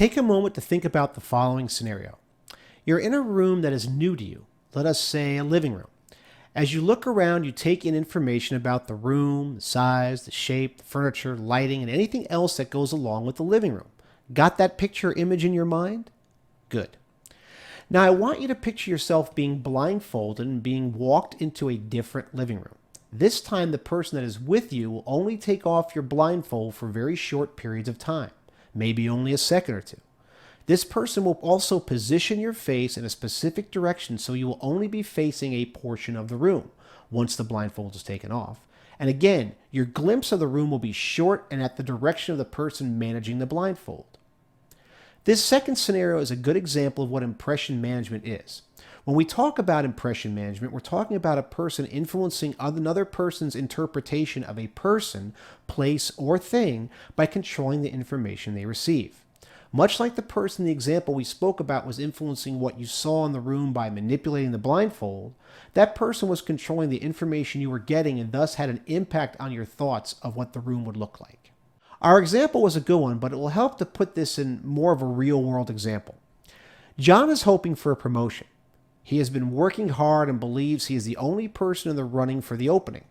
Take a moment to think about the following scenario. You're in a room that is new to you, let us say a living room. As you look around, you take in information about the room, the size, the shape, the furniture, lighting, and anything else that goes along with the living room. Got that picture or image in your mind? Good. Now I want you to picture yourself being blindfolded and being walked into a different living room. This time the person that is with you will only take off your blindfold for very short periods of time, maybe only a second or two. This person will also position your face in a specific direction, so you will only be facing a portion of the room once the blindfold is taken off. And again, your glimpse of the room will be short and at the direction of the person managing the blindfold. This second scenario is a good example of what impression management is. When we talk about impression management, we're talking about a person influencing another person's interpretation of a person, place, or thing by controlling the information they receive. Much like the person in the example we spoke about was influencing what you saw in the room by manipulating the blindfold, that person was controlling the information you were getting and thus had an impact on your thoughts of what the room would look like. Our example was a good one, but it will help to put this in more of a real-world example. John is hoping for a promotion. He has been working hard and believes he is the only person in the running for the opening.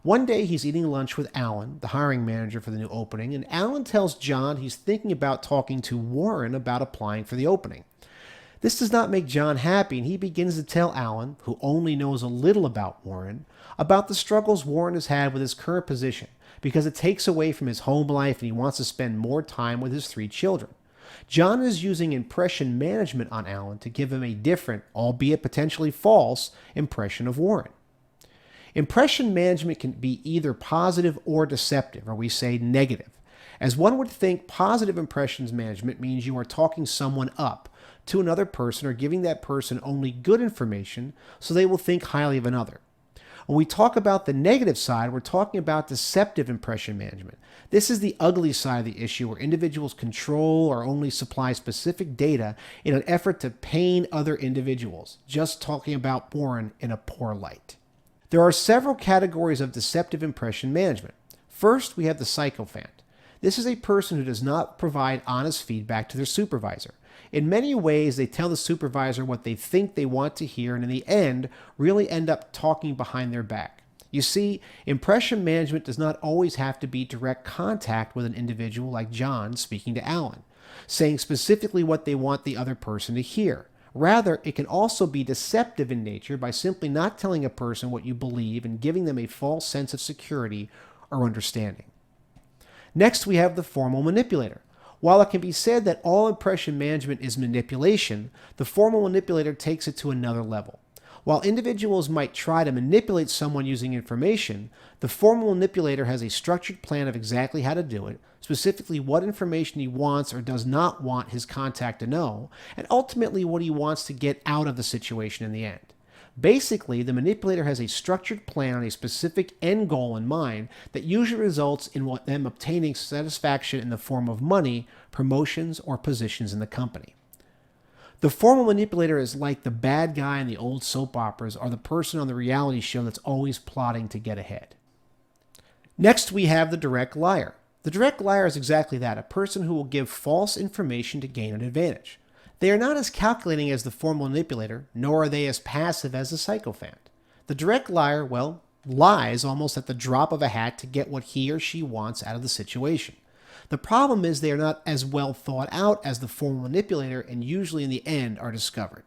One day he's eating lunch with Alan, the hiring manager for the new opening, and Alan tells John he's thinking about talking to Warren about applying for the opening. This does not make John happy, and he begins to tell Alan, who only knows a little about Warren, about the struggles Warren has had with his current position, because it takes away from his home life and he wants to spend more time with his 3 children. John is using impression management on Alan to give him a different, albeit potentially false, impression of Warren. Impression management can be either positive or deceptive, or we say negative. As one would think, positive impressions management means you are talking someone up to another person or giving that person only good information so they will think highly of another. When we talk about the negative side, we're talking about deceptive impression management. This is the ugly side of the issue where individuals control or only supply specific data in an effort to pain other individuals, just talking about Warren in a poor light. There are several categories of deceptive impression management. First, we have the sycophant. This is a person who does not provide honest feedback to their supervisor. In many ways, they tell the supervisor what they think they want to hear, and in the end, really end up talking behind their back. You see, impression management does not always have to be direct contact with an individual like John speaking to Alan, saying specifically what they want the other person to hear. Rather, it can also be deceptive in nature by simply not telling a person what you believe and giving them a false sense of security or understanding. Next, we have the formal manipulator. While it can be said that all impression management is manipulation, the formal manipulator takes it to another level. While individuals might try to manipulate someone using information, the formal manipulator has a structured plan of exactly how to do it, specifically what information he wants or does not want his contact to know, and ultimately what he wants to get out of the situation in the end. Basically, the manipulator has a structured plan on a specific end goal in mind that usually results in them obtaining satisfaction in the form of money, promotions, or positions in the company. The formal manipulator is like the bad guy in the old soap operas or the person on the reality show that's always plotting to get ahead. Next, we have the direct liar. The direct liar is exactly that, a person who will give false information to gain an advantage. They are not as calculating as the formal manipulator, nor are they as passive as the sycophant. The direct liar, well, lies almost at the drop of a hat to get what he or she wants out of the situation. The problem is they are not as well thought out as the formal manipulator and usually in the end are discovered.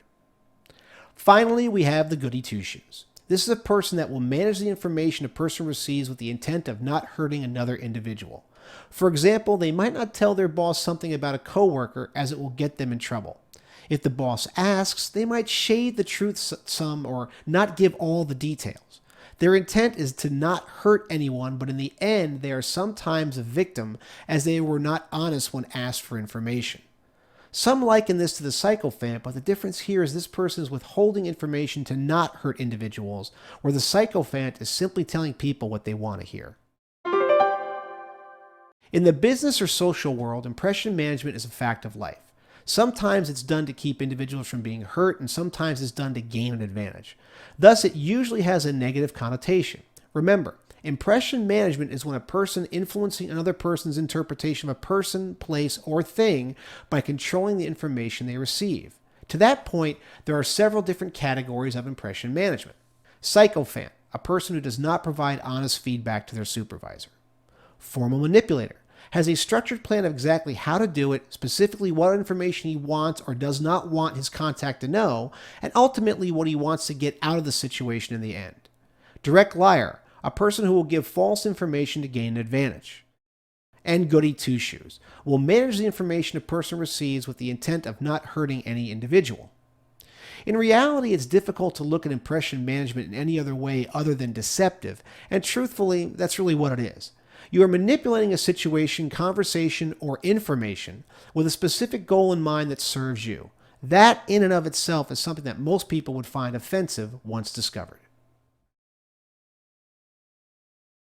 Finally, we have the goody two-shoes. This is a person that will manage the information a person receives with the intent of not hurting another individual. For example, they might not tell their boss something about a coworker as it will get them in trouble. If the boss asks, they might shade the truth some or not give all the details. Their intent is to not hurt anyone, but in the end, they are sometimes a victim as they were not honest when asked for information. Some liken this to the sycophant, but the difference here is this person is withholding information to not hurt individuals, where the sycophant is simply telling people what they want to hear. In the business or social world, impression management is a fact of life. Sometimes it's done to keep individuals from being hurt, and sometimes it's done to gain an advantage. Thus, it usually has a negative connotation. Remember, Impression management is when a person influencing another person's interpretation of a person, place, or thing by controlling the information they receive. To that point, there are several different categories of impression management. Sycophant, a person who does not provide honest feedback to their supervisor. Formal manipulator, has a structured plan of exactly how to do it, specifically what information he wants or does not want his contact to know, and ultimately what he wants to get out of the situation in the end. Direct liar, a person who will give false information to gain an advantage. And goody two-shoes, will manage the information a person receives with the intent of not hurting any individual. In reality, it's difficult to look at impression management in any other way other than deceptive, and truthfully, that's really what it is. You are manipulating a situation, conversation, or information with a specific goal in mind that serves you. That, in and of itself, is something that most people would find offensive once discovered.